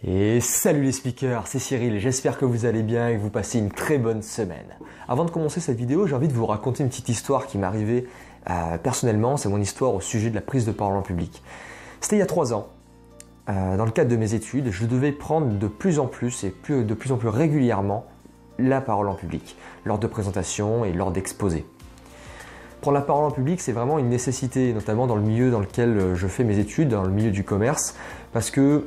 Et salut les speakers, c'est Cyril, j'espère que vous allez bien et que vous passez une très bonne semaine. Avant de commencer cette vidéo, j'ai envie de vous raconter une petite histoire qui m'est arrivée personnellement, c'est mon histoire au sujet de la prise de parole en public. C'était il y a 3 ans, dans le cadre de mes études, je devais prendre de plus en plus et de plus en plus régulièrement la parole en public, lors de présentations et lors d'exposés. Prendre la parole en public, c'est vraiment une nécessité, notamment dans le milieu dans lequel je fais mes études, dans le milieu du commerce, parce que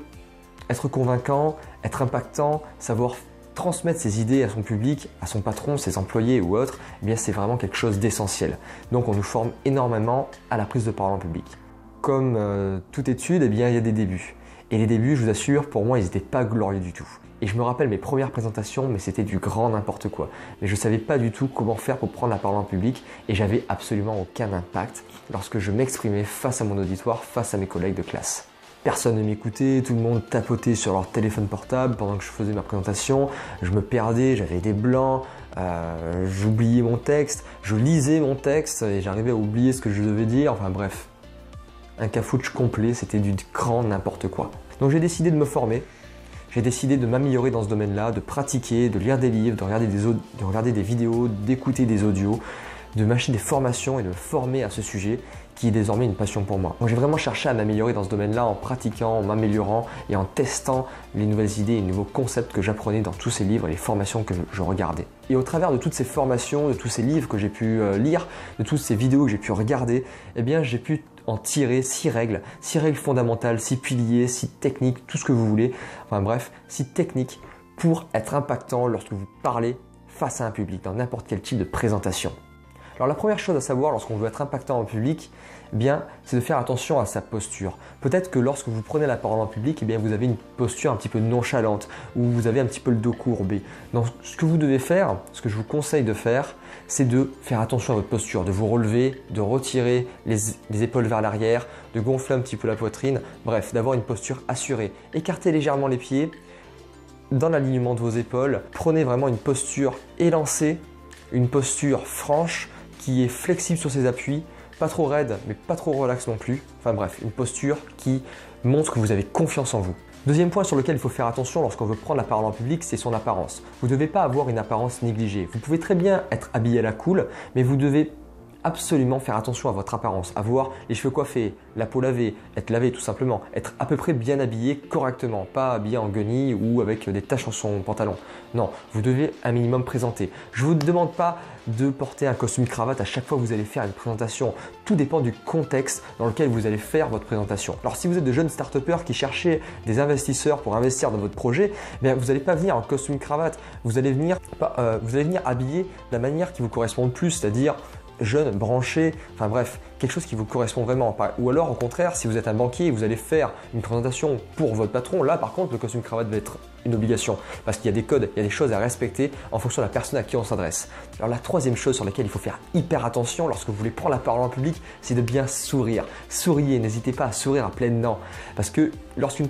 être convaincant, être impactant, savoir transmettre ses idées à son public, à son patron, ses employés ou autres, eh bien c'est vraiment quelque chose d'essentiel. Donc on nous forme énormément à la prise de parole en public. Comme toute étude, eh bien il y a des débuts. Et les débuts, je vous assure, pour moi, ils n'étaient pas glorieux du tout. Et je me rappelle mes premières présentations, mais c'était du grand n'importe quoi. Mais je ne savais pas du tout comment faire pour prendre la parole en public et j'avais absolument aucun impact lorsque je m'exprimais face à mon auditoire, face à mes collègues de classe. Personne ne m'écoutait, tout le monde tapotait sur leur téléphone portable pendant que je faisais ma présentation, je me perdais, j'avais des blancs, j'oubliais mon texte, je lisais mon texte et j'arrivais à oublier ce que je devais dire, enfin bref. Un cafouche complet, c'était du grand n'importe quoi. Donc j'ai décidé de me former, j'ai décidé de m'améliorer dans ce domaine-là, de pratiquer, de lire des livres, de regarder des vidéos, d'écouter des audios, de m'acheter des formations et de me former à ce sujet qui est désormais une passion pour moi. Donc j'ai vraiment cherché à m'améliorer dans ce domaine-là en pratiquant, en m'améliorant et en testant les nouvelles idées et les nouveaux concepts que j'apprenais dans tous ces livres et les formations que je regardais. Et au travers de toutes ces formations, de tous ces livres que j'ai pu lire, de toutes ces vidéos que j'ai pu regarder, eh bien j'ai pu en tirer 6 règles fondamentales, 6 piliers, 6 techniques, tout ce que vous voulez. Enfin bref, 6 techniques pour être impactant lorsque vous parlez face à un public, dans n'importe quel type de présentation. Alors la première chose à savoir lorsqu'on veut être impactant en public, eh bien, c'est de faire attention à sa posture. Peut-être que lorsque vous prenez la parole en public, eh bien, vous avez une posture un petit peu nonchalante ou vous avez un petit peu le dos courbé. Donc ce que vous devez faire, ce que je vous conseille de faire, c'est de faire attention à votre posture, de vous relever, de retirer les épaules vers l'arrière, de gonfler un petit peu la poitrine, bref, d'avoir une posture assurée. Écartez légèrement les pieds dans l'alignement de vos épaules. Prenez vraiment une posture élancée, une posture franche, qui est flexible sur ses appuis, pas trop raide mais pas trop relax non plus. Enfin bref, une posture qui montre que vous avez confiance en vous. Deuxième point sur lequel il faut faire attention lorsqu'on veut prendre la parole en public, c'est son apparence. Vous ne devez pas avoir une apparence négligée. Vous pouvez très bien être habillé à la cool, mais vous devez absolument faire attention à votre apparence, avoir les cheveux coiffés, la peau lavée, être lavé tout simplement, être à peu près bien habillé correctement, pas habillé en guenilles ou avec des taches sur son pantalon. Non, vous devez un minimum présenter. Je ne vous demande pas de porter un costume cravate à chaque fois que vous allez faire une présentation. Tout dépend du contexte dans lequel vous allez faire votre présentation. Alors si vous êtes de jeunes start-upers qui cherchaient des investisseurs pour investir dans votre projet, eh bien, vous n'allez pas venir en costume cravate, vous allez venir habillé de la manière qui vous correspond le plus, c'est-à-dire jeune, branché, enfin bref, quelque chose qui vous correspond vraiment. Ou alors au contraire, si vous êtes un banquier et vous allez faire une présentation pour votre patron, là par contre le costume cravate va être une obligation parce qu'il y a des codes, il y a des choses à respecter en fonction de la personne à qui on s'adresse. Alors la troisième chose sur laquelle il faut faire hyper attention lorsque vous voulez prendre la parole en public, c'est de bien sourire. Souriez, n'hésitez pas à sourire à pleines dents parce que lorsque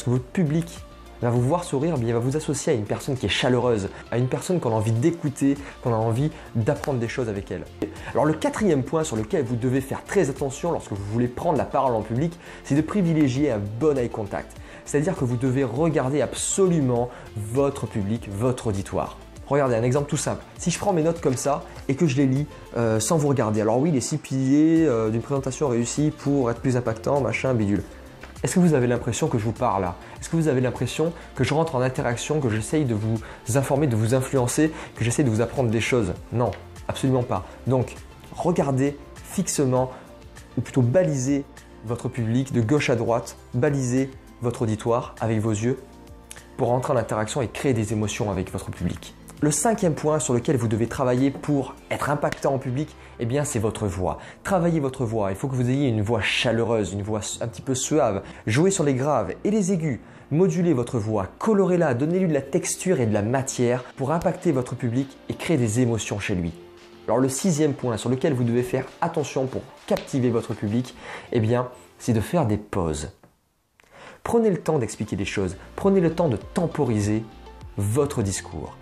votre public va vous voir sourire, il va vous associer à une personne qui est chaleureuse, à une personne qu'on a envie d'écouter, qu'on a envie d'apprendre des choses avec elle. Alors le quatrième point sur lequel vous devez faire très attention lorsque vous voulez prendre la parole en public, c'est de privilégier un bon eye contact. C'est-à-dire que vous devez regarder absolument votre public, votre auditoire. Regardez, un exemple tout simple. Si je prends mes notes comme ça et que je les lis sans vous regarder, alors oui, les 6 piliers d'une présentation réussie pour être plus impactant, machin, bidule. Est-ce que vous avez l'impression que je vous parle là? Est-ce que vous avez l'impression que je rentre en interaction, que j'essaye de vous informer, de vous influencer, que j'essaie de vous apprendre des choses? Non, absolument pas. Donc, regardez fixement, ou plutôt balisez votre public de gauche à droite, balisez votre auditoire avec vos yeux pour rentrer en interaction et créer des émotions avec votre public. Le 5e point sur lequel vous devez travailler pour être impactant en public, eh bien c'est votre voix. Travaillez votre voix, il faut que vous ayez une voix chaleureuse, une voix un petit peu suave. Jouez sur les graves et les aigus. Modulez votre voix, colorez-la, donnez-lui de la texture et de la matière pour impacter votre public et créer des émotions chez lui. Alors le 6e point sur lequel vous devez faire attention pour captiver votre public, eh bien c'est de faire des pauses. Prenez le temps d'expliquer des choses, prenez le temps de temporiser votre discours.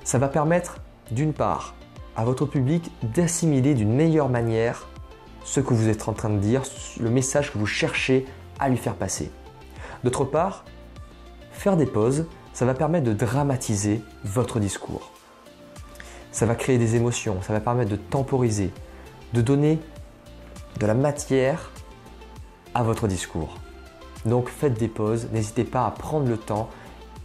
Ça va permettre, d'une part, à votre public d'assimiler d'une meilleure manière ce que vous êtes en train de dire, le message que vous cherchez à lui faire passer. D'autre part, Faire des pauses, ça va permettre de dramatiser votre discours. Ça va créer des émotions, ça va permettre de temporiser, de donner de la matière à votre discours. Donc faites des pauses, n'hésitez pas à prendre le temps,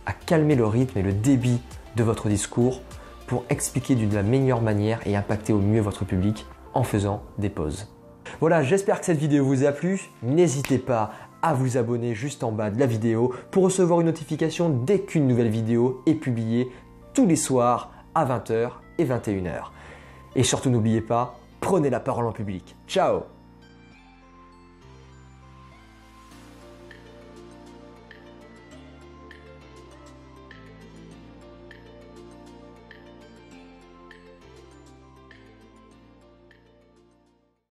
à calmer le rythme et le débit de votre discours pour expliquer d'une la meilleure manière et impacter au mieux votre public en faisant des pauses. Voilà, j'espère que cette vidéo vous a plu. N'hésitez pas à vous abonner juste en bas de la vidéo pour recevoir une notification dès qu'une nouvelle vidéo est publiée tous les soirs à 20h et 21h. Et surtout n'oubliez pas, prenez la parole en public. Ciao!